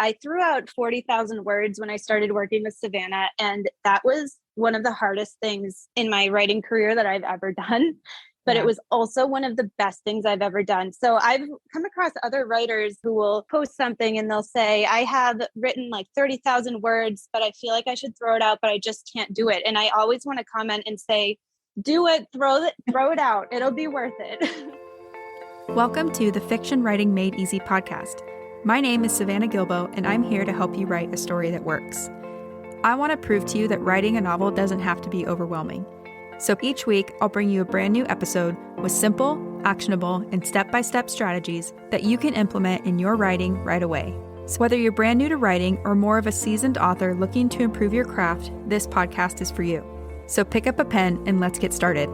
I threw out 40,000 words when I started working with Savannah. And that was one of the hardest things in my writing career that I've ever done. But it was also one of the best things I've ever done. So I've come across other writers who will post something and they'll say, I have written like 30,000 words, but I feel like I should throw it out, but I just can't do it. And I always want to comment and say, do it, throw it out. It'll be worth it. Welcome to the Fiction Writing Made Easy podcast. My name is Savannah Gilbo, and I'm here to help you write a story that works. I want to prove to you that writing a novel doesn't have to be overwhelming. So each week, I'll bring you a brand new episode with simple, actionable, and step-by-step strategies that you can implement in your writing right away. So whether you're brand new to writing or more of a seasoned author looking to improve your craft, this podcast is for you. So pick up a pen and let's get started.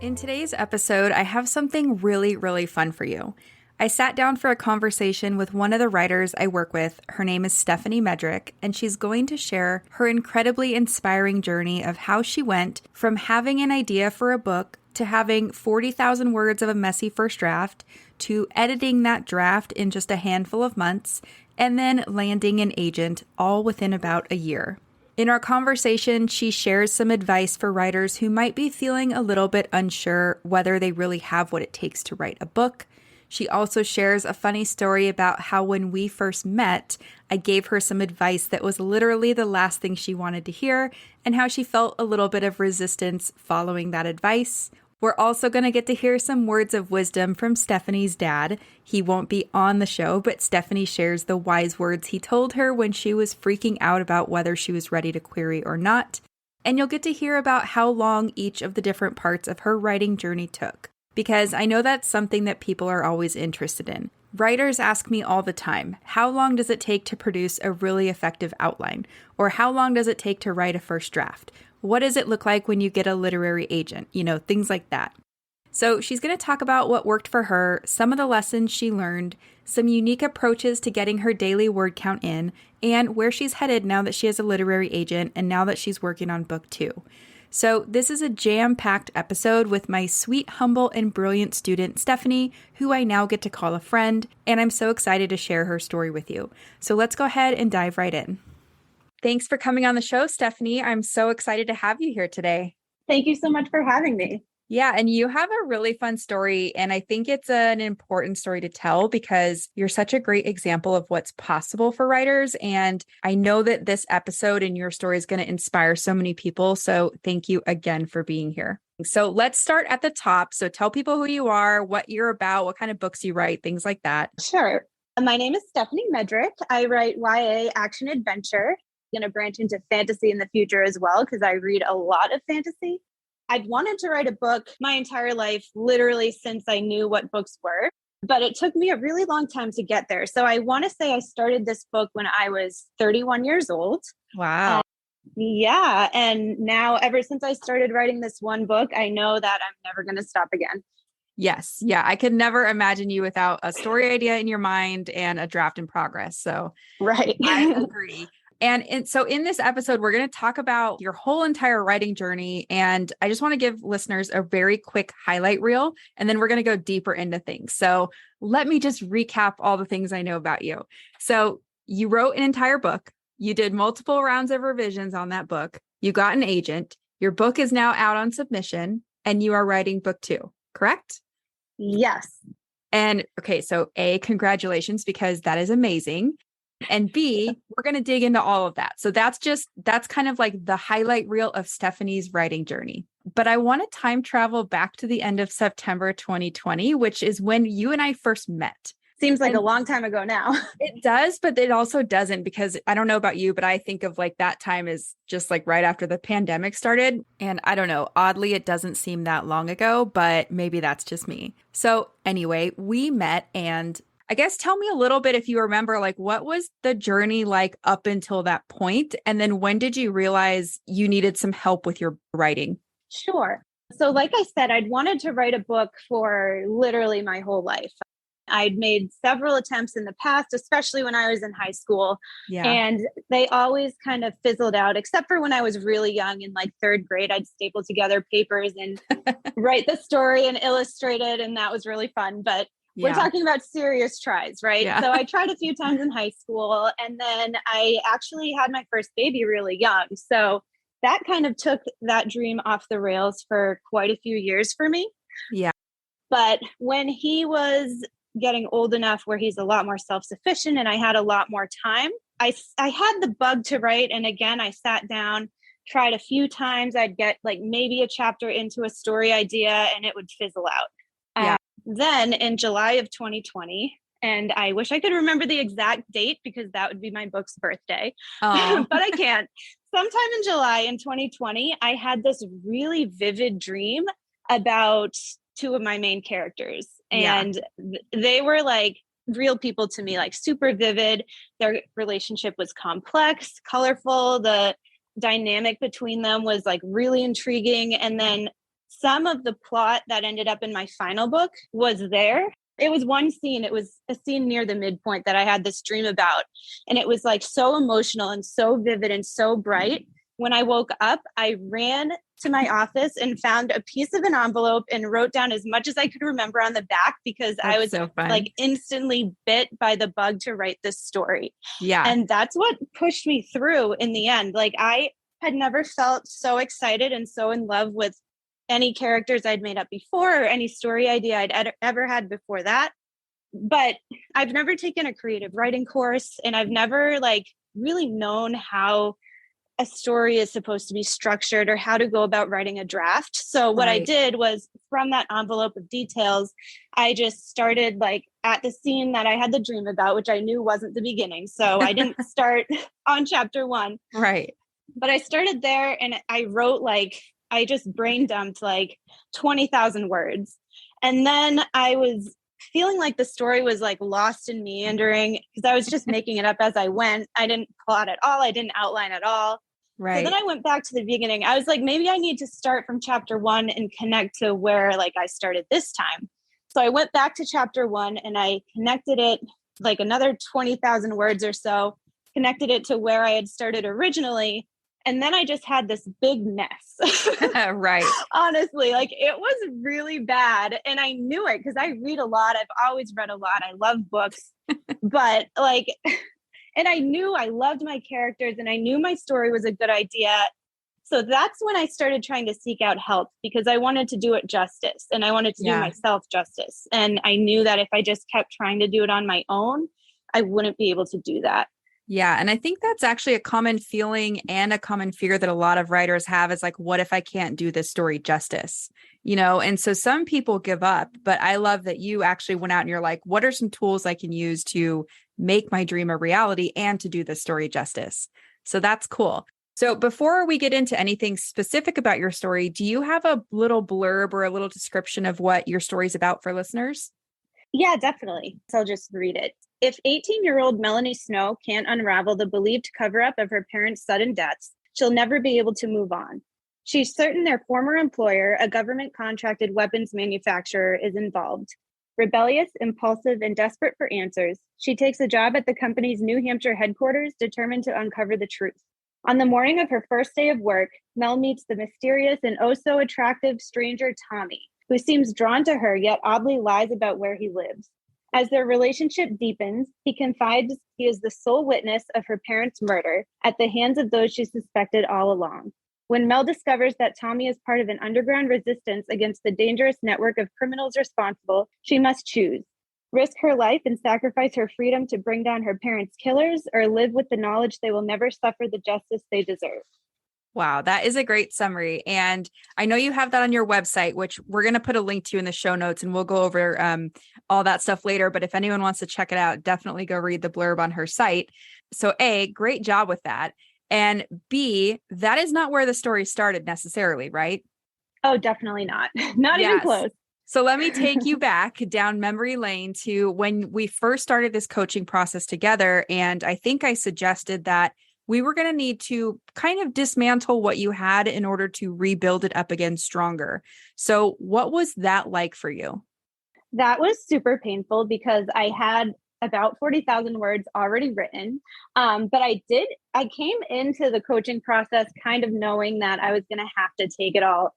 In today's episode, I have something really fun for you. I sat down for a conversation with one of the writers I work with. Her name is Stefanie Medrek, and she's going to share her incredibly inspiring journey of how she went from having an idea for a book to having 40,000 words of a messy first draft to editing that draft in just a handful of months and then landing an agent all within about a year. In our conversation, she shares some advice for writers who might be feeling a little bit unsure whether they really have what it takes to write a book. She also shares a funny story about how when we first met, I gave her some advice that was literally the last thing she wanted to hear, and how she felt a little bit of resistance following that advice. We're also going to get to hear some words of wisdom from Stefanie's dad. He won't be on the show, but Stefanie shares the wise words he told her when she was freaking out about whether she was ready to query or not. And you'll get to hear about how long each of the different parts of her writing journey took, because I know that's something that people are always interested in. Writers ask me all the time, how long does it take to produce a really effective outline? Or how long does it take to write a first draft? What does it look like when you get a literary agent? Things like that. So she's going to talk about what worked for her, some of the lessons she learned, some unique approaches to getting her daily word count in, and where she's headed now that she has a literary agent and now that she's working on book 2. So this is a jam-packed episode with my sweet, humble, and brilliant student, Stefanie, who I now get to call a friend, and I'm so excited to share her story with you. So let's go ahead and dive right in. Thanks for coming on the show, Stefanie. I'm so excited to have you here today. Thank you so much for having me. Yeah, and you have a really fun story, and I think it's an important story to tell because you're such a great example of what's possible for writers, and I know that this episode and your story is going to inspire so many people, so thank you again for being here. So let's start at the top. So tell people who you are, what you're about, what kind of books you write, things like that. Sure. My name is Stefanie Medrek. I write YA action adventure. I'm going to branch into fantasy in the future as well because I read a lot of fantasy. I've wanted to write a book my entire life, literally since I knew what books were, but it took me a really long time to get there. So I want to say I started this book when I was 31 years old. Wow. And now ever since I started writing this one book, I know that I'm never going to stop again. Yes. Yeah. I could never imagine you without a story idea in your mind and a draft in progress. So right. I agree. And so in this episode, we're going to talk about your whole entire writing journey. And I just want to give listeners a very quick highlight reel, and then we're going to go deeper into things. So let me just recap all the things I know about you. So you wrote an entire book. You did multiple rounds of revisions on that book. You got an agent. Your book is now out on submission, and you are writing book 2, correct? Yes. And okay, so A, congratulations, because that is amazing. And B, we're going to dig into all of that. So that's kind of like the highlight reel of Stefanie's writing journey. But I want to time travel back to the end of September 2020, which is when you and I first met. Seems like a long time ago now. It does, but it also doesn't, because I don't know about you, but I think of like that time as just like right after the pandemic started. And I don't know, oddly, it doesn't seem that long ago, but maybe that's just me. So anyway, we met, and I guess tell me a little bit, if you remember, like what was the journey like up until that point? And then when did you realize you needed some help with your writing? Sure. So like I said, I'd wanted to write a book for literally my whole life. I'd made several attempts in the past, especially when I was in high school. Yeah. And they always kind of fizzled out, except for when I was really young in like 3rd grade. I'd staple together papers and write the story and illustrate it. And that was really fun. But we're Yeah. talking about serious tries, right? Yeah. So I tried a few times in high school, and then I actually had my first baby really young. So that kind of took that dream off the rails for quite a few years for me. Yeah. But when he was getting old enough where he's a lot more self-sufficient and I had a lot more time, I had the bug to write. And again, I sat down, tried a few times. I'd get like maybe a chapter into a story idea and it would fizzle out. Yeah. Then in July of 2020, and I wish I could remember the exact date because that would be my book's birthday, Oh. but I can't. Sometime in July in 2020, I had this really vivid dream about two of my main characters. Yeah. And they were like real people to me, like super vivid. Their relationship was complex, colorful. The dynamic between them was like really intriguing. And then some of the plot that ended up in my final book was there. It was one scene, it was a scene near the midpoint that I had this dream about. And it was like so emotional and so vivid and so bright. When I woke up, I ran to my office and found a piece of an envelope and wrote down as much as I could remember on the back because I was so fun. like instantly bit by the bug to write this story. Yeah. And that's what pushed me through in the end. Like I had never felt so excited and so in love with any characters I'd made up before or any story idea I'd ever had before that. But I've never taken a creative writing course and I've never like really known how a story is supposed to be structured or how to go about writing a draft. So what I did was from that envelope of details, I just started like at the scene that I had the dream about, which I knew wasn't the beginning. So I didn't start on chapter 1. Right. But I started there and I wrote like, I just brain dumped like 20,000 words. And then I was feeling like the story was like lost and meandering because I was just making it up as I went. I didn't plot at all. I didn't outline at all. Right. So then I went back to the beginning. I was like, maybe I need to start from chapter 1 and connect to where like I started this time. So I went back to chapter 1 and I connected it like another 20,000 words or so, connected it to where I had started originally. And then I just had this big mess. Right. Honestly, like it was really bad. And I knew it because I read a lot. I've always read a lot. I love books. But like, and I knew I loved my characters and I knew my story was a good idea. So that's when I started trying to seek out help because I wanted to do it justice and I wanted to do myself justice. And I knew that if I just kept trying to do it on my own, I wouldn't be able to do that. Yeah. And I think that's actually a common feeling and a common fear that a lot of writers have is like, what if I can't do this story justice? You know, and so some people give up, but I love that you actually went out and you're like, what are some tools I can use to make my dream a reality and to do the story justice? So that's cool. So before we get into anything specific about your story, do you have a little blurb or a little description of what your story's about for listeners? Yeah, definitely. So I'll just read it. If 18-year-old Melanie Snow can't unravel the believed cover-up of her parents' sudden deaths, she'll never be able to move on. She's certain their former employer, a government-contracted weapons manufacturer, is involved. Rebellious, impulsive, and desperate for answers, she takes a job at the company's New Hampshire headquarters, determined to uncover the truth. On the morning of her first day of work, Mel meets the mysterious and oh-so-attractive stranger Tommy, who seems drawn to her yet oddly lies about where he lives. As their relationship deepens, he confides he is the sole witness of her parents' murder at the hands of those she suspected all along. When Mel discovers that Tommy is part of an underground resistance against the dangerous network of criminals responsible, she must choose: risk her life and sacrifice her freedom to bring down her parents' killers, or live with the knowledge they will never suffer the justice they deserve. Wow, that is a great summary. And I know you have that on your website, which we're going to put a link to in the show notes and we'll go over all that stuff later. But if anyone wants to check it out, definitely go read the blurb on her site. So A, great job with that. And B, that is not where the story started necessarily, right? Oh, definitely not. Not even close. So let me take you back down memory lane to when we first started this coaching process together. And I think I suggested that we were going to need to kind of dismantle what you had in order to rebuild it up again stronger. So what was that like for you? That was super painful because I had about 40,000 words already written. But I came into the coaching process kind of knowing that I was going to have to take it all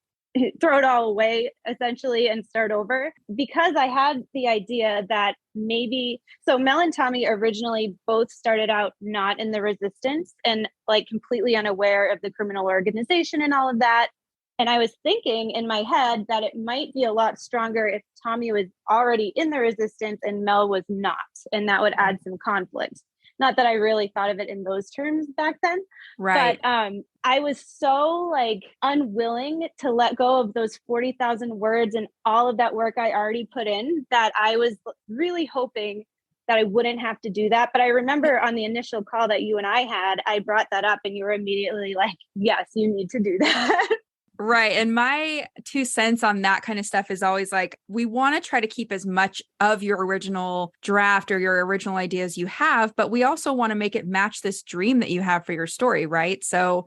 throw it all away essentially and start over, because I had the idea that maybe, so Mel and Tommy originally both started out not in the resistance and like completely unaware of the criminal organization and all of that. And I was thinking in my head that it might be a lot stronger if Tommy was already in the resistance and Mel was not, and that would add some conflict. Not that I really thought of it in those terms back then. Right. But I was so like unwilling to let go of those 40,000 words and all of that work I already put in, that I was really hoping that I wouldn't have to do that. But I remember on the initial call that you and I had, I brought that up and you were immediately like, yes, you need to do that. Right. And my 2 cents on that kind of stuff is always like, we want to try to keep as much of your original draft or your original ideas you have, but we also want to make it match this dream that you have for your story. Right. So,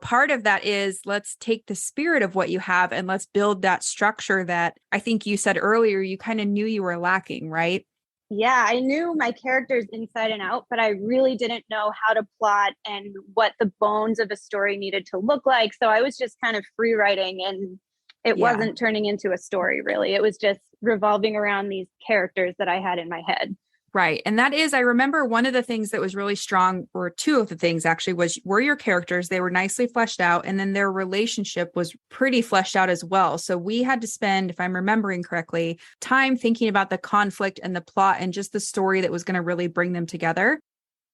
part of that is let's take the spirit of what you have and let's build that structure that I think you said earlier, you kind of knew you were lacking, right? Yeah, I knew my characters inside and out, but I really didn't know how to plot and what the bones of a story needed to look like. So I was just kind of free writing, and it wasn't turning into a story really. It was just revolving around these characters that I had in my head. Right. And that is, I remember one of the things that was really strong, or two of the things actually, were your characters. They were nicely fleshed out. And then their relationship was pretty fleshed out as well. So we had to spend, if I'm remembering correctly, time thinking about the conflict and the plot and just the story that was going to really bring them together.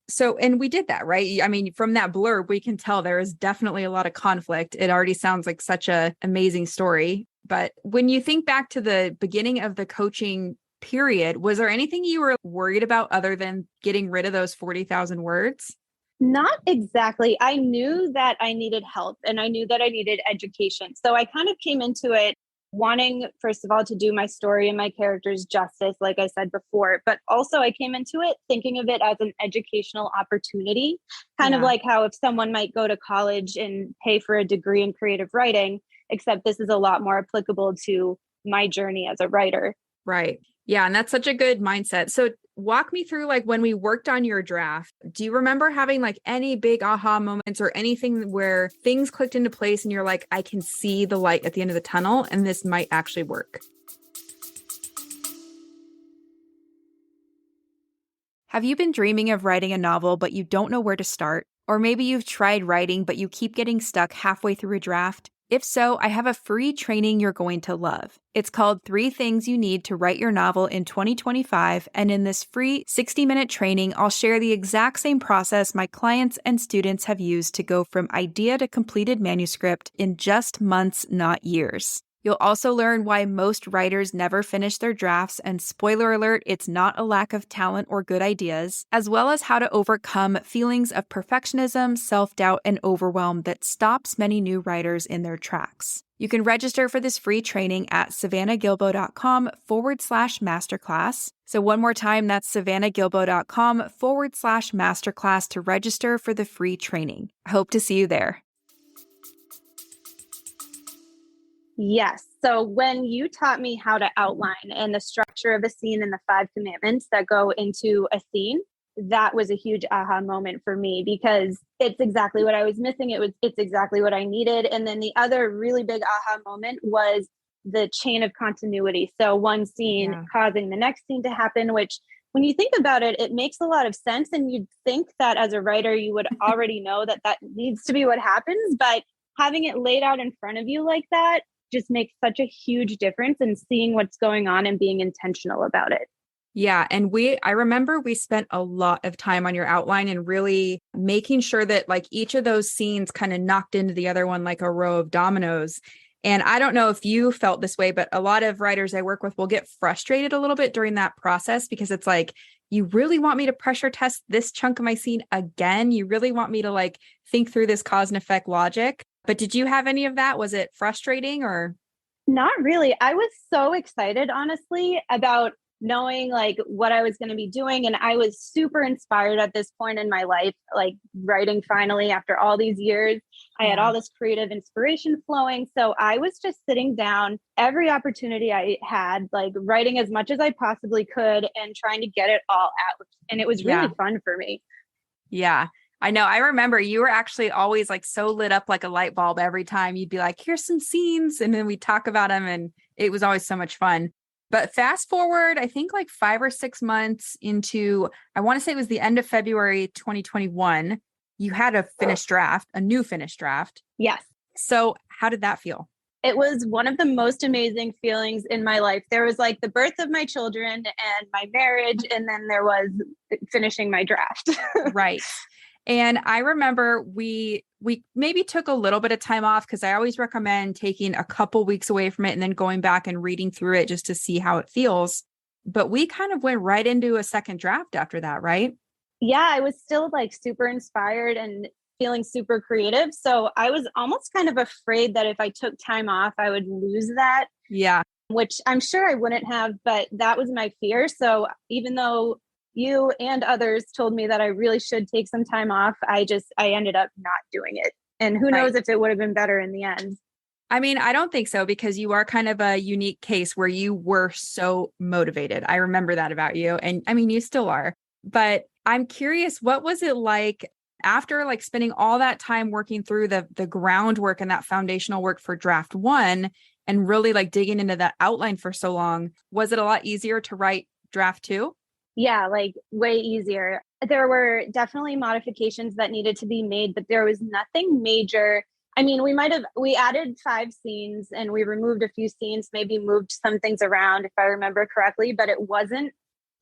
So, and we did that, right? I mean, from that blurb, we can tell there is definitely a lot of conflict. It already sounds like such an amazing story. But when you think back to the beginning of the coaching period, was there anything you were worried about other than getting rid of those 40,000 words? Not exactly. I knew that I needed help and I knew that I needed education. So I kind of came into it wanting, first of all, to do my story and my characters justice, like I said before, but also I came into it thinking of it as an educational opportunity, kind of like how if someone might go to college and pay for a degree in creative writing, except this is a lot more applicable to my journey as a writer. Right. Yeah. And that's such a good mindset. So walk me through, like, when we worked on your draft, do you remember having like any big aha moments or anything where things clicked into place and you're like, I can see the light at the end of the tunnel and this might actually work? Have you been dreaming of writing a novel, but you don't know where to start? Or maybe you've tried writing, but you keep getting stuck halfway through a draft? If so, I have a free training you're going to love. It's called 3 Things You Need to Write Your Novel in 2025, and in this free 60-minute training, I'll share the exact same process my clients and students have used to go from idea to completed manuscript in just months, not years. You'll also learn why most writers never finish their drafts, and spoiler alert, it's not a lack of talent or good ideas, as well as how to overcome feelings of perfectionism, self-doubt, and overwhelm that stops many new writers in their tracks. You can register for this free training at savannahgilbo.com/masterclass. So one more time, that's savannahgilbo.com/masterclass to register for the free training. I hope to see you there. Yes. So when you taught me how to outline and the structure of a scene and the 5 commandments that go into a scene, that was a huge aha moment for me, because it's exactly what I was missing. It's exactly what I needed. And then the other really big aha moment was the chain of continuity. So one scene causing the next scene to happen, which when you think about it, it makes a lot of sense. And you'd think that as a writer, you would already know that that needs to be what happens, but having it laid out in front of you like that just makes such a huge difference in seeing what's going on and being intentional about it. Yeah. And I remember we spent a lot of time on your outline and really making sure that like each of those scenes kind of knocked into the other one like a row of dominoes. And I don't know if you felt this way, but a lot of writers I work with will get frustrated a little bit during that process, because it's like, you really want me to pressure test this chunk of my scene again? You really want me to like think through this cause and effect logic? But did you have any of that? Was it frustrating or? Not really. I was so excited, honestly, about knowing like what I was going to be doing. And I was super inspired at this point in my life, like writing finally after all these years. I had all this creative inspiration flowing. So I was just sitting down every opportunity I had, like writing as much as I possibly could and trying to get it all out. And it was really fun for me. Yeah. I know. I remember you were actually always like so lit up like a light bulb every time. You'd be like, here's some scenes. And then we'd talk about them. And it was always so much fun. But fast forward, I think like 5 or 6 months into, I want to say it was the end of February 2021, you had a finished draft, a new finished draft. Yes. So how did that feel? It was one of the most amazing feelings in my life. There was like the birth of my children and my marriage, and then there was finishing my draft. Right. And I remember we maybe took a little bit of time off because I always recommend taking a couple weeks away from it and then going back and reading through it just to see how it feels. But we kind of went right into a second draft after that, right? Yeah, I was still like super inspired and feeling super creative. So I was almost kind of afraid that if I took time off, I would lose that. Yeah. Which I'm sure I wouldn't have, but that was my fear. So even though you and others told me that I really should take some time off, I ended up not doing it. And who knows if it would have been better in the end. I mean, I don't think so because you are kind of a unique case where you were so motivated. I remember that about you. And I mean, you still are. But I'm curious, what was it like after like spending all that time working through the groundwork and that foundational work for draft one and really like digging into that outline for so long? Was it a lot easier to write draft two? Yeah, like way easier. There were definitely modifications that needed to be made, but there was nothing major. I mean, we added 5 scenes and we removed a few scenes, maybe moved some things around if I remember correctly, but it wasn't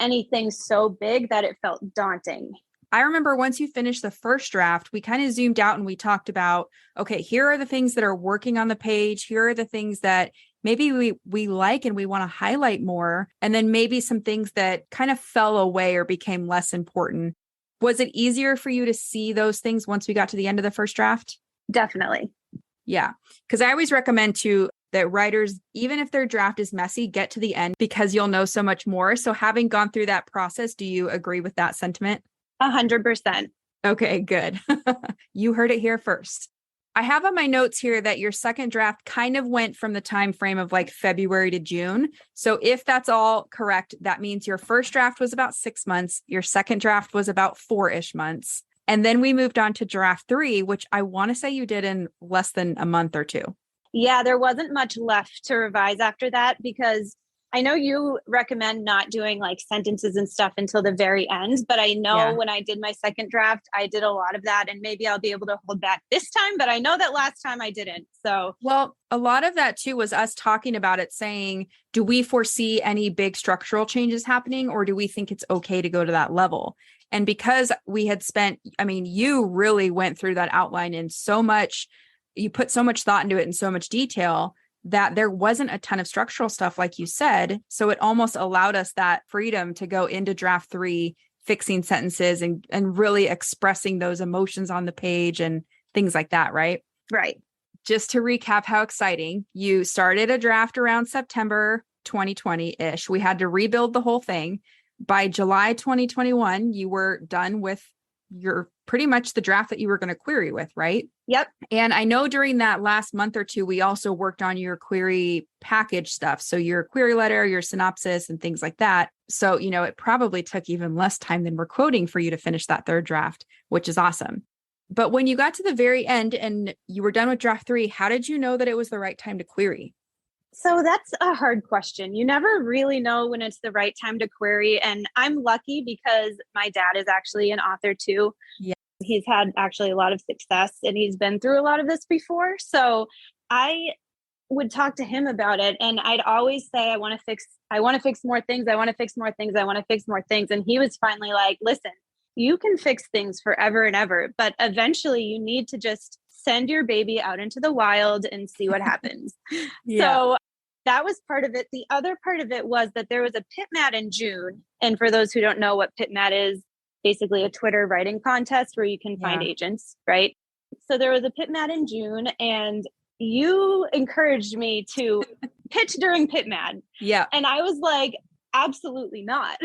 anything so big that it felt daunting. I remember once you finished the first draft, we kind of zoomed out and we talked about, okay, here are the things that are working on the page. Here are the things that maybe we like and we want to highlight more. And then maybe some things that kind of fell away or became less important. Was it easier for you to see those things once we got to the end of the first draft? Definitely. Yeah. Because I always recommend that writers, even if their draft is messy, get to the end because you'll know so much more. So having gone through that process, do you agree with that sentiment? 100%. Okay, good. You heard it here first. I have on my notes here that your second draft kind of went from the time frame of like February to June. So if that's all correct, that means your first draft was about 6 months. Your second draft was about 4-ish months. And then we moved on to draft 3, which I want to say you did in less than a month or 2. Yeah, there wasn't much left to revise after that because I know you recommend not doing like sentences and stuff until the very end, but I know when I did my second draft, I did a lot of that and maybe I'll be able to hold back this time, but I know that last time I didn't. So, well, a lot of that too was us talking about it saying, do we foresee any big structural changes happening or do we think it's okay to go to that level? And because we had you really went through that outline in so much, you put so much thought into it in so much detail that there wasn't a ton of structural stuff, like you said. So it almost allowed us that freedom to go into draft 3, fixing sentences and really expressing those emotions on the page and things like that, right? Right. Just to recap how exciting, you started a draft around September 2020-ish. We had to rebuild the whole thing. By July 2021, you were done with your pretty much the draft that you were going to query with, right? Yep. And I know during that last month or 2, we also worked on your query package stuff. So your query letter, your synopsis and things like that. So, it probably took even less time than we're quoting for you to finish that third draft, which is awesome. But when you got to the very end and you were done with draft 3, how did you know that it was the right time to query? So that's a hard question. You never really know when it's the right time to query. And I'm lucky because my dad is actually an author too. Yeah. He's had actually a lot of success and he's been through a lot of this before. So I would talk to him about it. And I'd always say, I want to fix more things. I want to fix more things. I want to fix more things. And he was finally like, listen, you can fix things forever and ever, but eventually you need to just send your baby out into the wild and see what happens. Yeah. So that was part of it. The other part of it was that there was a PitMad in June. And for those who don't know what PitMad is, basically a Twitter writing contest where you can find agents, right? So there was a PitMad in June and you encouraged me to pitch during PitMad. Yeah. And I was like, absolutely not.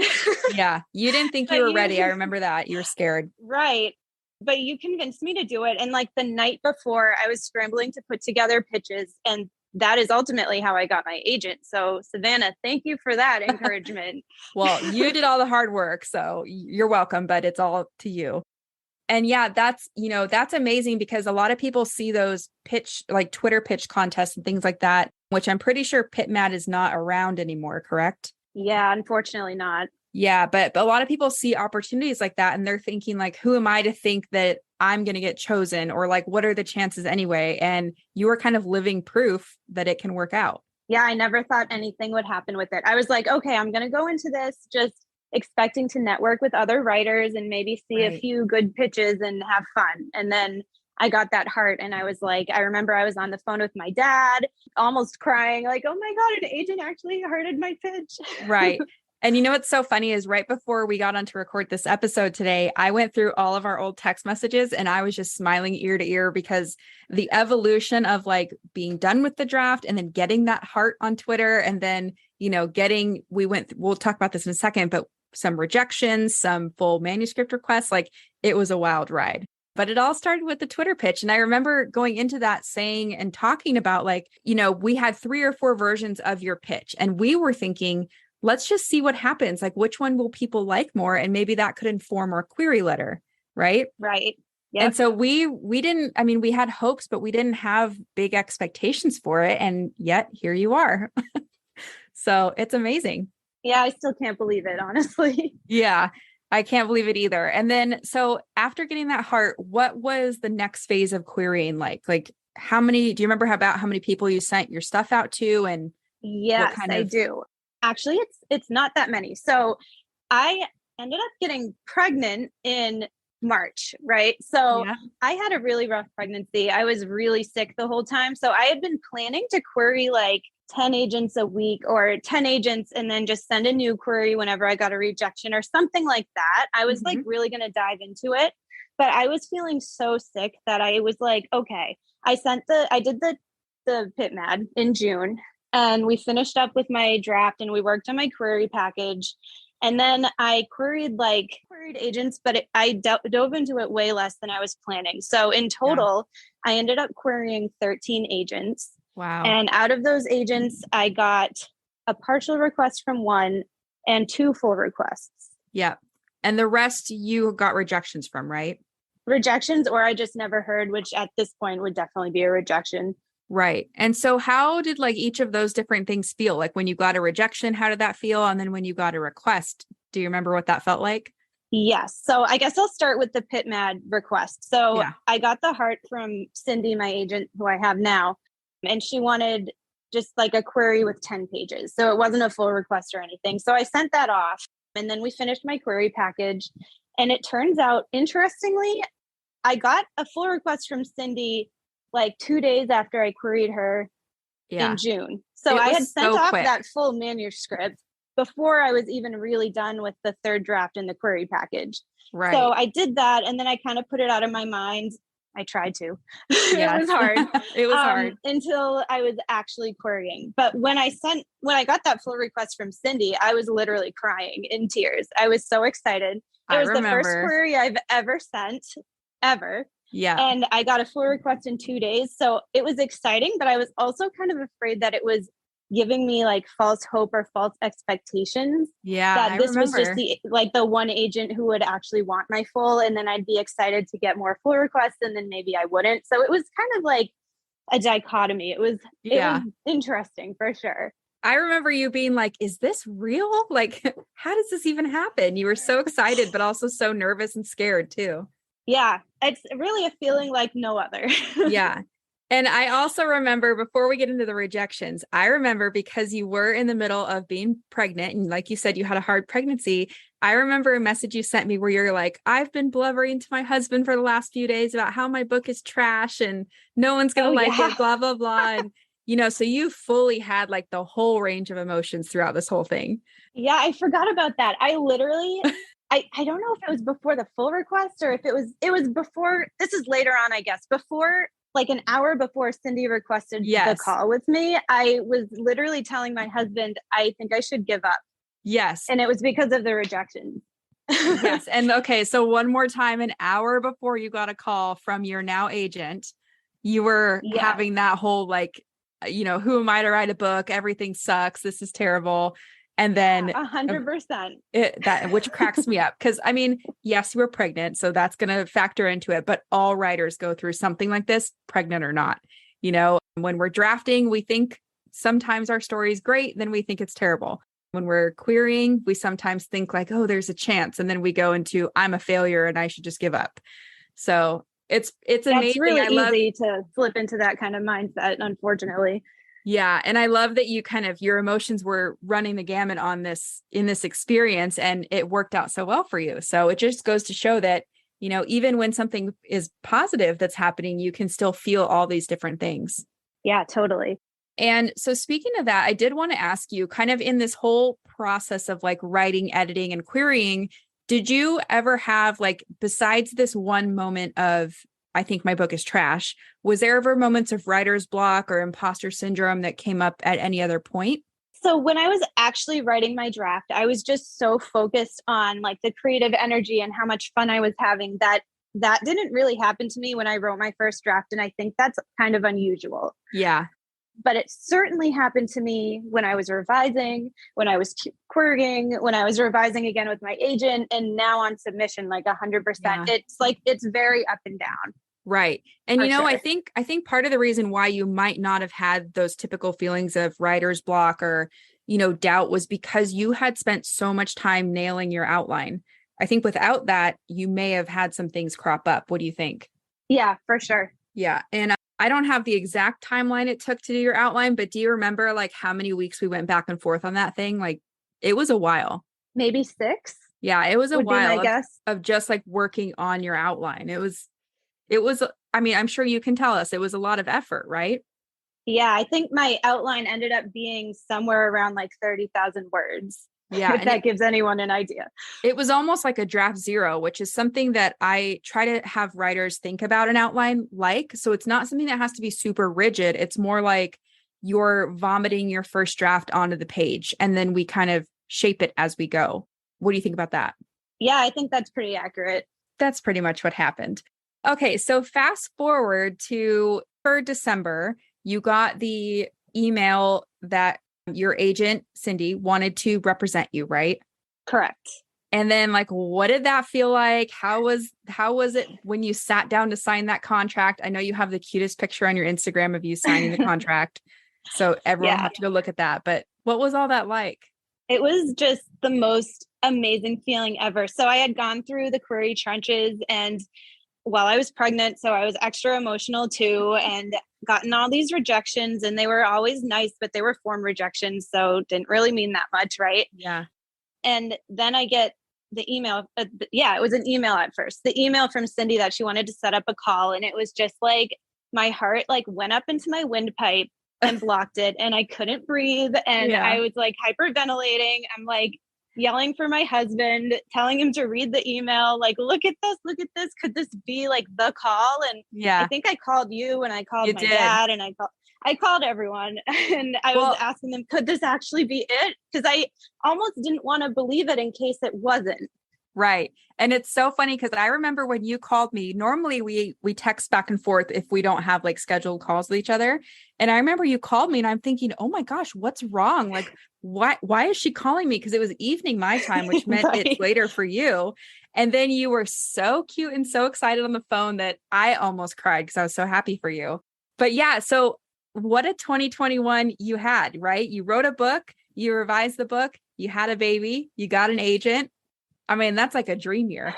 Yeah. You didn't think you were ready. I remember that. You were scared. Right. But you convinced me to do it. And like the night before, I was scrambling to put together pitches. And that is ultimately how I got my agent. So Savannah, thank you for that encouragement. Well, you did all the hard work, so you're welcome, but it's all to you. And yeah, that's amazing because a lot of people see those pitch, like Twitter pitch contests and things like that, which I'm pretty sure PitMad is not around anymore, correct? Yeah, unfortunately not. Yeah, but a lot of people see opportunities like that and they're thinking like, who am I to think that I'm going to get chosen, or like, what are the chances anyway? And you are kind of living proof that it can work out. Yeah, I never thought anything would happen with it. I was like, okay, I'm going to go into this just expecting to network with other writers and maybe see a few good pitches and have fun. And then I got that heart and I was like, I remember I was on the phone with my dad, almost crying, like, oh my God, an agent actually hearted my pitch. Right. And you know what's so funny is right before we got on to record this episode today, I went through all of our old text messages and I was just smiling ear to ear because the evolution of like being done with the draft and then getting that heart on Twitter and then, we'll talk about this in a second, but some rejections, some full manuscript requests, like it was a wild ride. But it all started with the Twitter pitch. And I remember going into that saying and talking about like, we had 3 or 4 versions of your pitch and we were thinking, let's just see what happens. Like, which one will people like more? And maybe that could inform our query letter. Right. Right. Yep. And so we didn't, we had hopes, but we didn't have big expectations for it. And yet here you are. So it's amazing. Yeah. I still can't believe it, honestly. Yeah. I can't believe it either. And then, so after getting that heart, what was the next phase of querying like? Like do you remember about how many people you sent your stuff out to? And yes, I do. Actually, it's not that many. So I ended up getting pregnant in March, right? So I had a really rough pregnancy. I was really sick the whole time. So I had been planning to query like 10 agents a week or 10 agents and then just send a new query whenever I got a rejection or something like that. I was like really going to dive into it, but I was feeling so sick that I was like, okay, I did the PitMad in June. And we finished up with my draft and we worked on my query package. And then I queried agents, but I dove into it way less than I was planning. So in total, I ended up querying 13 agents. Wow. And out of those agents, I got a partial request from 1 and 2 full requests. Yeah. And the rest you got rejections from, right? Rejections, or I just never heard, which at this point would definitely be a rejection. Right. And so how did like each of those different things feel? Like when you got a rejection, how did that feel? And then when you got a request, do you remember what that felt like? Yes. So I guess I'll start with the PitMad request. So I got the heart from Cindy, my agent, who I have now, and she wanted just like a query with 10 pages. So it wasn't a full request or anything. So I sent that off and then we finished my query package. And it turns out, interestingly, I got a full request from Cindy like 2 days after I queried her in June. So I had sent off that full manuscript before I was even really done with the 3rd draft in the query package. Right. So I did that and then I kind of put it out of my mind. I tried to. It was hard. It was hard. Until I was actually querying. But when I got that full request from Cindy, I was literally crying in tears. I was so excited. It was the first query I've ever sent, ever. Yeah. And I got a full request in 2 days. So it was exciting, but I was also kind of afraid that it was giving me like false hope or false expectations. Yeah. That this was just the one agent who would actually want my full, and then I'd be excited to get more full requests and then maybe I wouldn't. So it was kind of like a dichotomy. It was interesting for sure. I remember you being like, is this real? Like, how does this even happen? You were so excited, but also so nervous and scared too. Yeah, it's really a feeling like no other. Yeah. And I also remember, before we get into the rejections, I remember because you were in the middle of being pregnant and like you said, you had a hard pregnancy. I remember a message you sent me where you're like, I've been blubbering to my husband for the last few days about how my book is trash and no one's going to like it, blah, blah, blah. And, so you fully had like the whole range of emotions throughout this whole thing. Yeah, I forgot about that. I literally... I don't know if it was before the full request or if it was before, this is later on, I guess, before like an hour before Cindy requested the call with me, I was literally telling my husband, I think I should give up. Yes. And it was because of the rejection. Yes. And okay. So one more time, an hour before you got a call from your now agent, you were having that whole like, who am I to write a book? Everything sucks. This is terrible. And then 100%. Which cracks me up. Cause I mean, yes, you were pregnant, so that's going to factor into it, but all writers go through something like this, pregnant or not. You know, when we're drafting, we think sometimes our story is great, then we think it's terrible. When we're querying, we sometimes think like, oh, there's a chance. And then we go into, I'm a failure and I should just give up. So it's amazing. It's really easy to slip into that kind of mindset, unfortunately. Yeah. And I love that you your emotions were running the gamut on this in this experience, and it worked out so well for you. So it just goes to show that, you know, even when something is positive that's happening, you can still feel all these different things. Yeah, totally. And so speaking of that, I did want to ask you, kind of in this whole process of like writing, editing, and querying, did you ever have, like, besides this one moment of, I think my book is trash, was there ever moments of writer's block or imposter syndrome that came up at any other point? So when I was actually writing my draft, I was just so focused on like the creative energy and how much fun I was having that didn't really happen to me when I wrote my first draft. And I think that's kind of unusual. Yeah. But it certainly happened to me when I was revising, when I was querying, when I was revising again with my agent, and now on submission, like 100%. Yeah. It's like, it's very up and down. Right. And, you know, sure. I think part of the reason why you might not have had those typical feelings of writer's block or, you know, doubt was because you had spent so much time nailing your outline. I think without that, you may have had some things crop up. What do you think? Yeah, for sure. Yeah. And I don't have the exact timeline it took to do your outline, but do you remember like how many weeks we went back and forth on that thing? Like, it was a while. Maybe 6. Yeah, it was a while of just like working on your outline. It was, I mean, I'm sure you can tell us it was a lot of effort, right? Yeah, I think my outline ended up being somewhere around like 30,000 words. Yeah. If that gives anyone an idea. It was almost like a draft zero, which is something that I try to have writers think about an outline like. So it's not something that has to be super rigid. It's more like you're vomiting your first draft onto the page, and then we kind of shape it as we go. What do you think about that? Yeah, I think that's pretty accurate. That's pretty much what happened. Okay, so fast forward to for December, you got the email that your agent, Cindy, wanted to represent you, right? Correct. And then, like, what did that feel like? How was it when you sat down to sign that contract? I know you have the cutest picture on your Instagram of you signing the contract. So everyone have to go look at that. But what was all that like? It was just the most amazing feeling ever. So I had gone through the query trenches, and while I was pregnant, so I was extra emotional too, and gotten all these rejections, and they were always nice, but they were form rejections. So didn't really mean that much. Right. Yeah. And then I get the email. It was an email at first, the email from Cindy that she wanted to set up a call. And it was just like, my heart like went up into my windpipe and blocked it, and I couldn't breathe. And I was like hyperventilating. I'm like yelling for my husband, telling him to read the email, like, look at this. Could this be like the call? And I think I called you, and I called my dad, and I called everyone, and I was asking them, could this actually be it? Because I almost didn't want to believe it in case it wasn't. Right. And it's so funny because I remember when you called me, normally we text back and forth if we don't have like scheduled calls with each other. And I remember you called me, and I'm thinking, oh my gosh, what's wrong? Like, why is she calling me? Because it was evening my time, which meant it's later for you. And then you were so cute and so excited on the phone that I almost cried because I was so happy for you. But yeah, so what a 2021 you had, right? You wrote a book, you revised the book, you had a baby, you got an agent. I mean, that's like a dream year.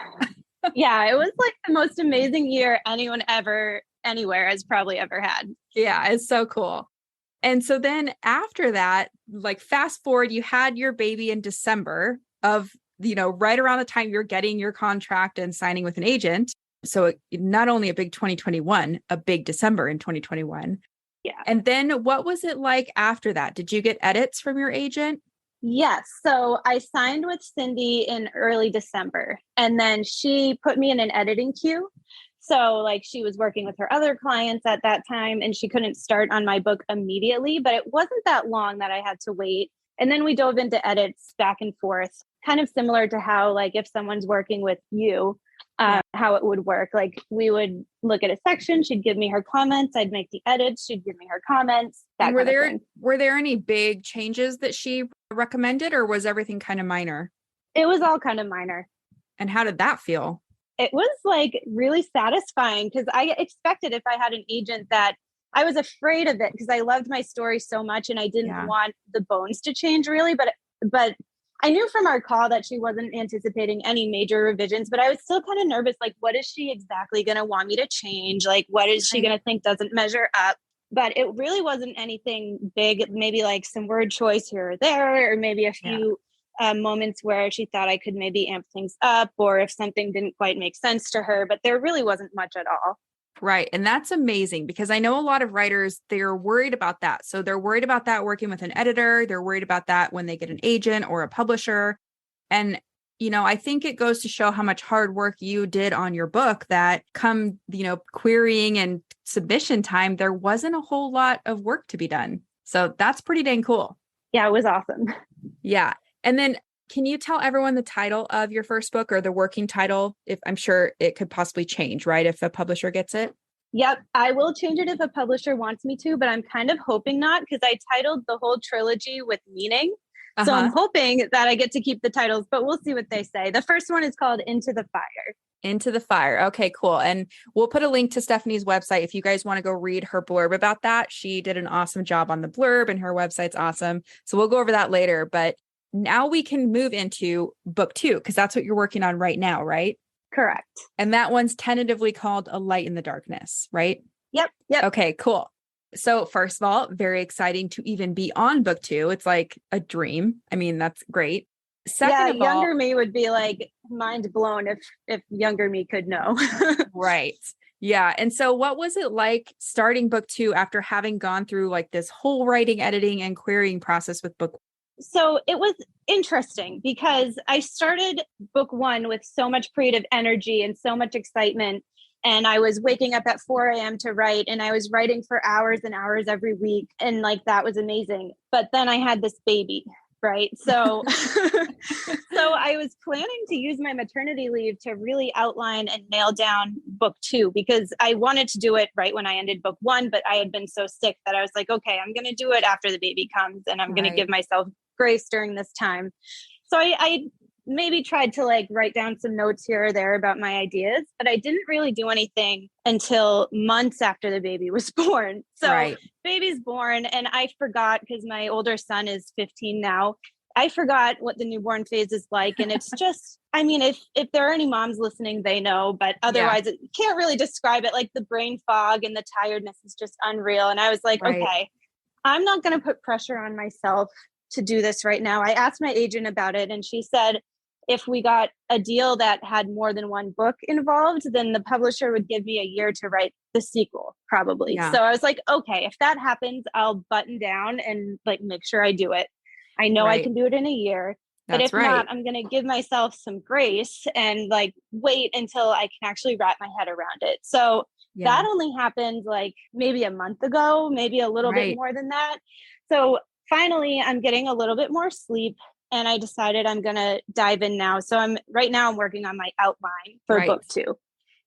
Yeah, it was like the most amazing year anyone ever, anywhere has probably ever had. Yeah, it's so cool. And so then after that, like fast forward, you had your baby in December of, you know, right around the time you're getting your contract and signing with an agent. So not only a big 2021, a big December in 2021. Yeah. And then what was it like after that? Did you get edits from your agent? Yes. So I signed with Cindy in early December, and then she put me in an editing queue. So like she was working with her other clients at that time, and she couldn't start on my book immediately, but it wasn't that long that I had to wait. And then we dove into edits back and forth, kind of similar to how like if someone's working with you, how it would work. Like we would look at a section, she'd give me her comments, I'd make the edits, she'd give me her comments, that kind of thing. Were there any big changes that she recommended, or was everything kind of minor? It was all kind of minor. And how did that feel? It was like really satisfying because I expected, if I had an agent, that I was afraid of it because I loved my story so much and I didn't want the bones to change really. But I knew from our call that she wasn't anticipating any major revisions, but I was still kind of nervous. Like, what is she exactly going to want me to change? Like, what is she going to think doesn't measure up? But it really wasn't anything big, maybe like some word choice here or there, or maybe a few moments where she thought I could maybe amp things up, or if something didn't quite make sense to her, but there really wasn't much at all. Right. And that's amazing because I know a lot of writers, they're worried about that. So they're worried about that working with an editor. They're worried about that when they get an agent or a publisher. And, you know, I think it goes to show how much hard work you did on your book that come, you know, querying and submission time, there wasn't a whole lot of work to be done. So that's pretty dang cool. Yeah, it was awesome. Yeah. And then can you tell everyone the title of your first book or the working title? If I'm sure it could possibly change, right? If a publisher gets it. Yep. I will change it if a publisher wants me to, but I'm kind of hoping not because I titled the whole trilogy with meaning. So I'm hoping that I get to keep the titles, but we'll see what they say. The first one is called Into the Fire. Into the Fire. Okay, cool. And we'll put a link to Stefanie's website if you guys want to go read her blurb about that. She did an awesome job on the blurb and her website's awesome. So we'll go over that later. But now we can move into book 2 because that's what you're working on right now, right? Correct. And that one's tentatively called A Light in the Darkness, right? Yep. Okay, cool. So first of all, very exciting to even be on book 2. It's like a dream. I mean, that's great. Second of all, younger me would be like mind blown if younger me could know. Right. Yeah. And so what was it like starting book 2 after having gone through like this whole writing, editing, and querying process with book? So it was interesting because I started book 1 with so much creative energy and so much excitement. And I was waking up at 4 a.m. to write, and I was writing for hours and hours every week. And like, that was amazing. But then I had this baby, right? So, so I was planning to use my maternity leave to really outline and nail down book 2, because I wanted to do it right when I ended book 1, but I had been so sick that I was like, okay, I'm going to do it after the baby comes, and I'm going to give myself grace during this time. So I maybe tried to like write down some notes here or there about my ideas, but I didn't really do anything until months after the baby was born. So baby's born, and I forgot, because my older son is 15 now. I forgot what the newborn phase is like. And it's just, I mean, if there are any moms listening, they know, but otherwise it can't really describe it. Like the brain fog and the tiredness is just unreal. And I was like, okay, I'm not going to put pressure on myself to do this right now. I asked my agent about it, and she said, if we got a deal that had more than one book involved, then the publisher would give me a year to write the sequel, probably. So I was like, okay, if that happens, I'll button down and like make sure I do it. I know I can do it in a year, but if not, I'm going to give myself some grace and like wait until I can actually wrap my head around it. So that only happened like maybe a month ago, maybe a little bit more than that. So finally, I'm getting a little bit more sleep, and I decided I'm going to dive in now. So I'm working on my outline for book 2.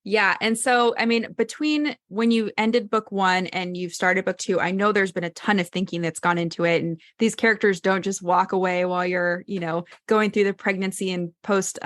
Yeah. And so, I mean, between when you ended book 1 and you've started book 2, I know there's been a ton of thinking that's gone into it. And these characters don't just walk away while you're, you know, going through the pregnancy and post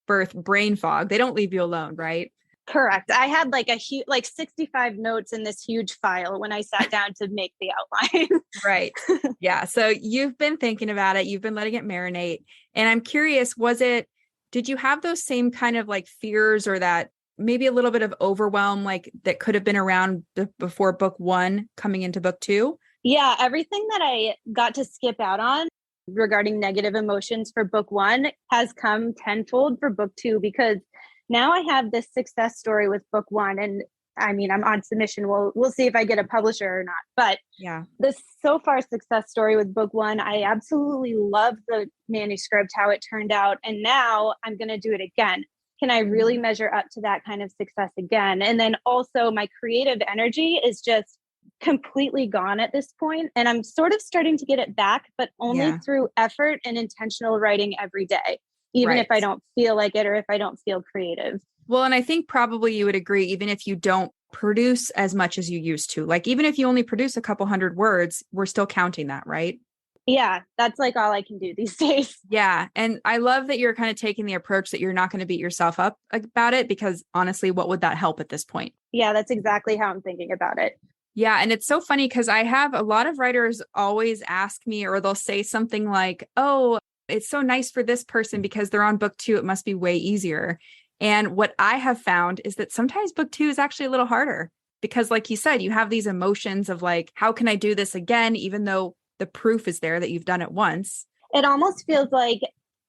birth brain fog. They don't leave you alone, right? Correct. I had like a huge, like 65 notes in this huge file when I sat down to make the outline. Right. Yeah. So you've been thinking about it. You've been letting it marinate. And I'm curious, did you have those same kind of like fears, or that maybe a little bit of overwhelm, like that could have been around before book 1 coming into book 2? Yeah. Everything that I got to skip out on regarding negative emotions for book 1 has come tenfold for book 2, because now I have this success story with book 1, and I mean, I'm on submission. We'll see if I get a publisher or not. But this so far success story with book 1, I absolutely love the manuscript, how it turned out. And now I'm going to do it again. Can I really measure up to that kind of success again? And then also my creative energy is just completely gone at this point. And I'm sort of starting to get it back, but only through effort and intentional writing every day. even if Right. I don't feel like it or if I don't feel creative. Well, and I think probably you would agree, even if you don't produce as much as you used to, like even if you only produce a couple hundred words, we're still counting that, right? Yeah, that's like all I can do these days. Yeah. And I love that you're kind of taking the approach that you're not going to beat yourself up about it, because honestly, what would that help at this point? Yeah, that's exactly how I'm thinking about it. Yeah. And it's so funny because I have a lot of writers always ask me, or they'll say something like, oh, it's so nice for this person because they're on book 2. It must be way easier. And what I have found is that sometimes book 2 is actually a little harder because, like you said, you have these emotions of like, how can I do this again? Even though the proof is there that you've done it once. It almost feels like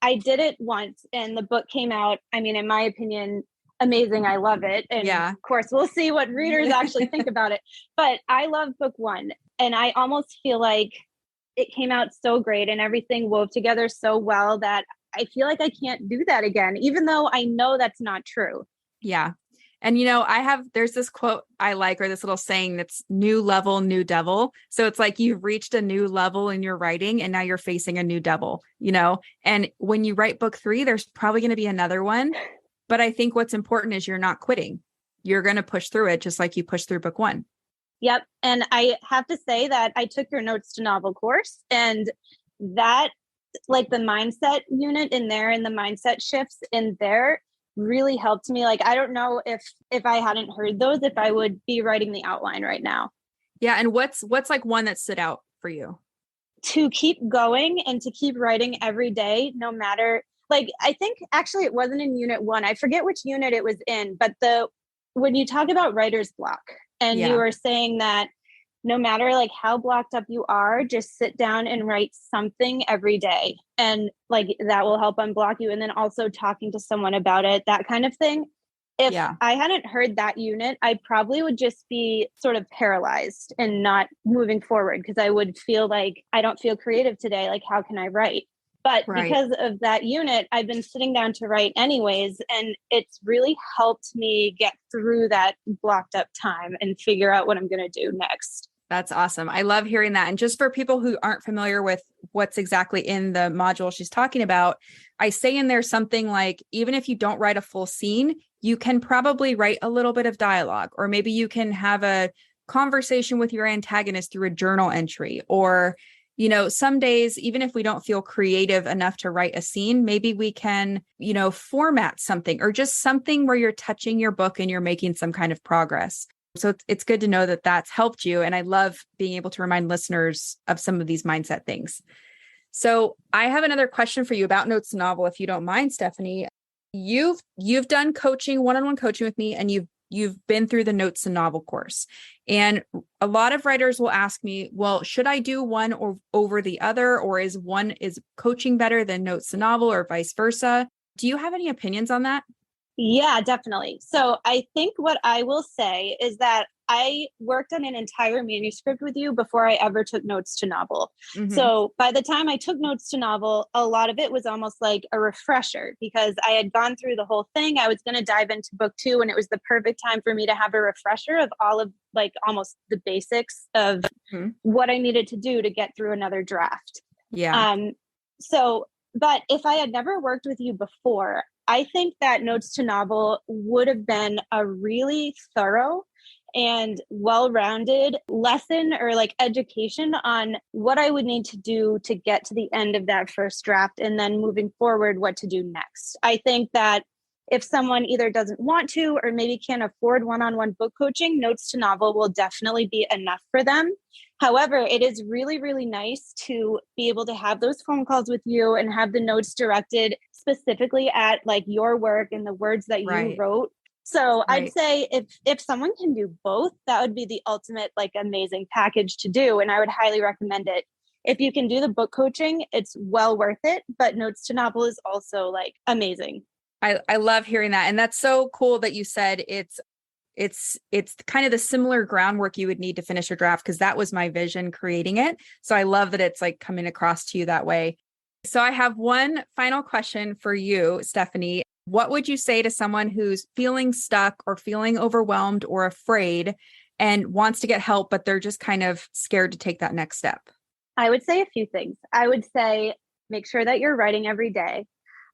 I did it once and the book came out, I mean, in my opinion, amazing. I love it. And Yeah. of course, we'll see what readers actually think about it. But I love book 1. And I almost feel like it came out so great and everything wove together so well that I feel like I can't do that again, even though I know that's not true. Yeah. And, there's this quote I like, or this little saying that's new level, new devil. So it's like you've reached a new level in your writing and now you're facing a new devil, and when you write book 3, there's probably going to be another one. But I think what's important is you're not quitting. You're going to push through it just like you pushed through book 1. Yep. And I have to say that I took your notes to novel course, and that, like the mindset unit in there and the mindset shifts in there really helped me. Like, I don't know if I hadn't heard those, if I would be writing the outline right now. Yeah. And what's like one that stood out for you? To keep going and to keep writing every day, no matter, like, I think actually it wasn't in unit 1. I forget which unit it was in, but when you talk about writer's block and you were saying that no matter like how blocked up you are, just sit down and write something every day. And like that will help unblock you. And then also talking to someone about it, that kind of thing. If I hadn't heard that unit, I probably would just be sort of paralyzed and not moving forward because I would feel like I don't feel creative today. Like, how can I write? But because of that unit, I've been sitting down to write anyways. And it's really helped me get through that blocked up time and figure out what I'm going to do next. That's awesome. I love hearing that. And just for people who aren't familiar with what's exactly in the module she's talking about, I say in there something like, even if you don't write a full scene, you can probably write a little bit of dialogue, or maybe you can have a conversation with your antagonist through a journal entry, or, some days, even if we don't feel creative enough to write a scene, maybe we can, format something, or just something where you're touching your book and you're making some kind of progress. So it's good to know that that's helped you. And I love being able to remind listeners of some of these mindset things. So I have another question for you about notes to novel, if you don't mind, Stefanie. You've done coaching, one-on-one coaching with me, and you've been through the notes to novel course. And a lot of writers will ask me, well, should I do one or over the other? Or is coaching better than notes to novel, or vice versa? Do you have any opinions on that? Yeah, definitely. So I think what I will say is that I worked on an entire manuscript with you before I ever took notes to novel. Mm-hmm. So by the time I took notes to novel, a lot of it was almost like a refresher because I had gone through the whole thing. I was going to dive into book 2, and it was the perfect time for me to have a refresher of all of like almost the basics of what I needed to do to get through another draft. Yeah. But if I had never worked with you before, I think that Notes to Novel would have been a really thorough and well-rounded lesson or like education on what I would need to do to get to the end of that first draft, and then moving forward, what to do next. I think that if someone either doesn't want to or maybe can't afford one-on-one book coaching, Notes to Novel will definitely be enough for them. However, it is really, really nice to be able to have those phone calls with you and have the notes directed specifically at like your work and the words that you wrote. So I'd say if someone can do both, that would be the ultimate like amazing package to do. And I would highly recommend it. If you can do the book coaching, it's well worth it. But Notes to Novel is also like amazing. I love hearing that. And that's so cool that you said it's kind of the similar groundwork you would need to finish a draft, because that was my vision creating it. So I love that it's like coming across to you that way. So I have one final question for you, Stefanie. What would you say to someone who's feeling stuck or feeling overwhelmed or afraid and wants to get help, but they're just kind of scared to take that next step? I would say a few things. I would say, make sure that you're writing every day.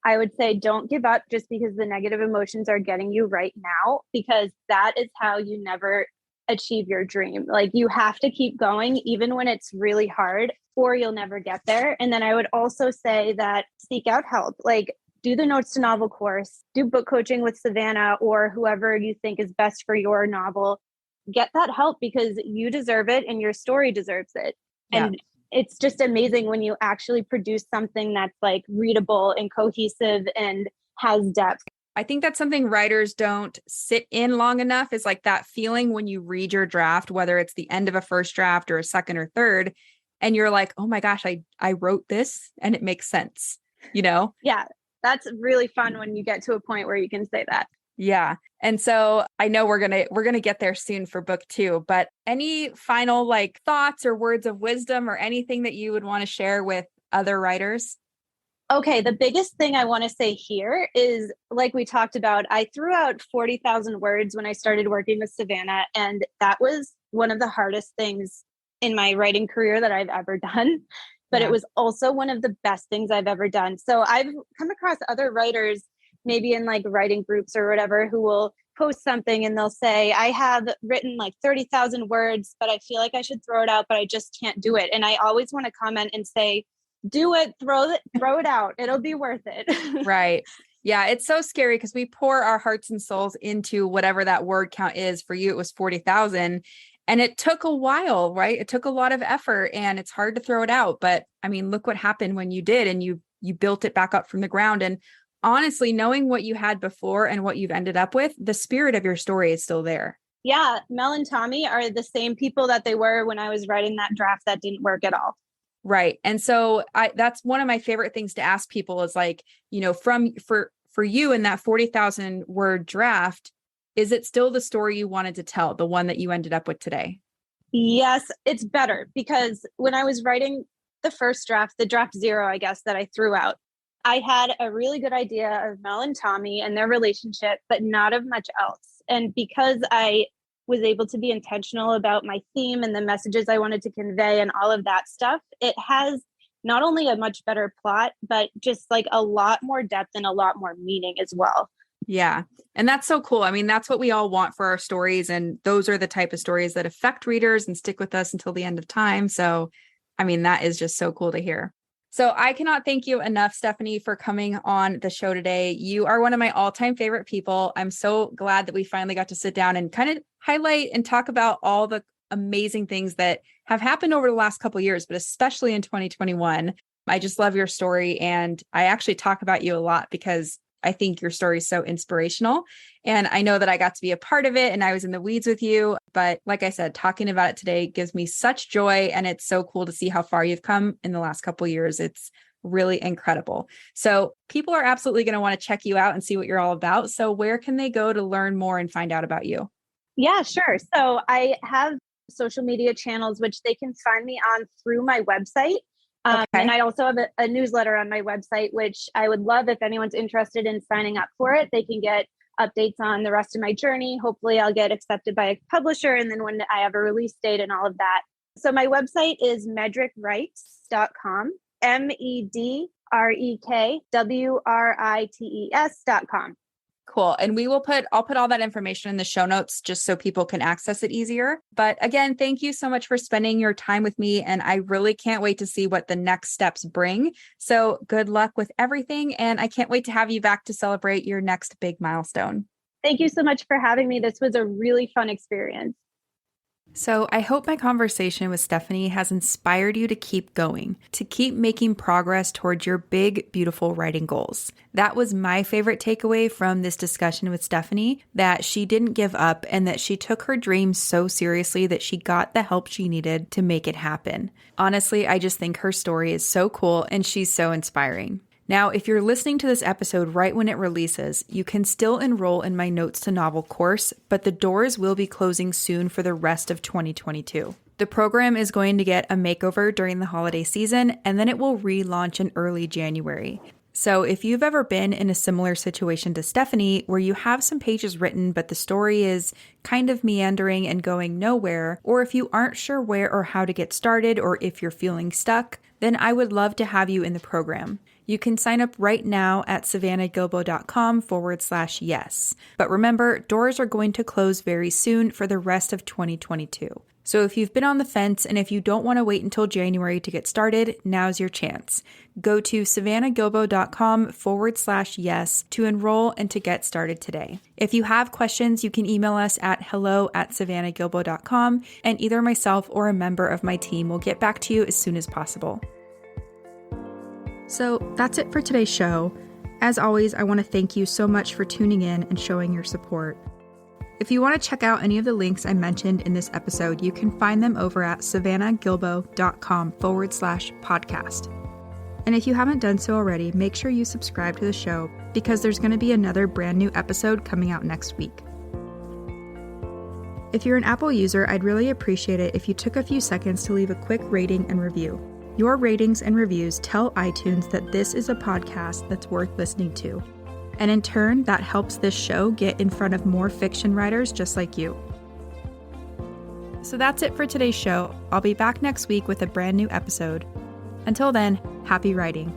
I would say don't give up just because the negative emotions are getting you right now, because that is how you never achieve your dream. Like you have to keep going even when it's really hard, or you'll never get there. And then I would also say that seek out help. Like do the Notes to Novel course, do book coaching with Savannah or whoever you think is best for your novel. Get that help because you deserve it and your story deserves it. Yeah. And it's just amazing when you actually produce something that's like readable and cohesive and has depth. I think that's something writers don't sit in long enough, is like that feeling when you read your draft, whether it's the end of a first draft or a second or third, and you're like, oh my gosh, I wrote this and it makes sense, you know? Yeah, that's really fun when you get to a point where you can say that. Yeah. And so I know we're going to get there soon for book 2, but any final like thoughts or words of wisdom or anything that you would want to share with other writers? Okay, the biggest thing I want to say here is, like we talked about, I threw out 40,000 words when I started working with Savannah, and that was one of the hardest things in my writing career that I've ever done. But Yeah. It was also one of the best things I've ever done. So I've come across other writers, maybe in like writing groups or whatever, who will post something and they'll say, I have written like 30,000 words, but I feel like I should throw it out, but I just can't do it. And I always want to comment and say, do it, throw it out. It'll be worth it. Right. Yeah. It's so scary because we pour our hearts and souls into whatever that word count is. For you, it was 40,000. And it took a while, right? It took a lot of effort and it's hard to throw it out. But I mean, look what happened when you did, and you built it back up from the ground. And honestly, knowing what you had before and what you've ended up with, the spirit of your story is still there. Yeah. Mel and Tommy are the same people that they were when I was writing that draft that didn't work at all. Right. And so that's one of my favorite things to ask people is like, you know, for you in that 40,000 word draft, is it still the story you wanted to tell, the one that you ended up with today? Yes, it's better because when I was writing the first draft, the draft 0, I guess, that I threw out, I had a really good idea of Mel and Tommy and their relationship, but not of much else. And because I was able to be intentional about my theme and the messages I wanted to convey and all of that stuff, it has not only a much better plot, but just like a lot more depth and a lot more meaning as well. Yeah. And that's so cool. I mean, that's what we all want for our stories. And those are the type of stories that affect readers and stick with us until the end of time. So, I mean, that is just so cool to hear. So I cannot thank you enough, Stefanie, for coming on the show today. You are one of my all-time favorite people. I'm so glad that we finally got to sit down and kind of highlight and talk about all the amazing things that have happened over the last couple of years, but especially in 2021. I just love your story. And I actually talk about you a lot because I think your story is so inspirational. And I know that I got to be a part of it and I was in the weeds with you. But like I said, talking about it today gives me such joy. And it's so cool to see how far you've come in the last couple of years. It's really incredible. So people are absolutely going to want to check you out and see what you're all about. So where can they go to learn more and find out about you? Yeah, sure. So I have social media channels, which they can find me on through my website. And I also have a newsletter on my website, which I would love if anyone's interested in signing up for it. They can get updates on the rest of my journey. Hopefully I'll get accepted by a publisher. And then when I have a release date and all of that. So my website is medrekwrites.com, medrekwrites.com. Cool. And I'll put all that information in the show notes just so people can access it easier. But again, thank you so much for spending your time with me. And I really can't wait to see what the next steps bring. So good luck with everything. And I can't wait to have you back to celebrate your next big milestone. Thank you so much for having me. This was a really fun experience. So I hope my conversation with Stefanie has inspired you to keep going, to keep making progress towards your big, beautiful writing goals. That was my favorite takeaway from this discussion with Stefanie, that she didn't give up and that she took her dreams so seriously that she got the help she needed to make it happen. Honestly, I just think her story is so cool and she's so inspiring. Now, if you're listening to this episode right when it releases, you can still enroll in my Notes to Novel course, but the doors will be closing soon for the rest of 2022. The program is going to get a makeover during the holiday season, and then it will relaunch in early January. So if you've ever been in a similar situation to Stefanie, where you have some pages written, but the story is kind of meandering and going nowhere, or if you aren't sure where or how to get started, or if you're feeling stuck, then I would love to have you in the program. You can sign up right now at savannahgilbo.com/yes. But remember, doors are going to close very soon for the rest of 2022. So if you've been on the fence and if you don't want to wait until January to get started, now's your chance. Go to savannahgilbo.com/yes to enroll and to get started today. If you have questions, you can email us at hello@savannahgilbo.com, and either myself or a member of my team will get back to you as soon as possible. So that's it for today's show. As always, I want to thank you so much for tuning in and showing your support. If you want to check out any of the links I mentioned in this episode, you can find them over at savannahgilbo.com/podcast. And if you haven't done so already, make sure you subscribe to the show because there's going to be another brand new episode coming out next week. If you're an Apple user, I'd really appreciate it if you took a few seconds to leave a quick rating and review. Your ratings and reviews tell iTunes that this is a podcast that's worth listening to. And in turn, that helps this show get in front of more fiction writers just like you. So that's it for today's show. I'll be back next week with a brand new episode. Until then, happy writing.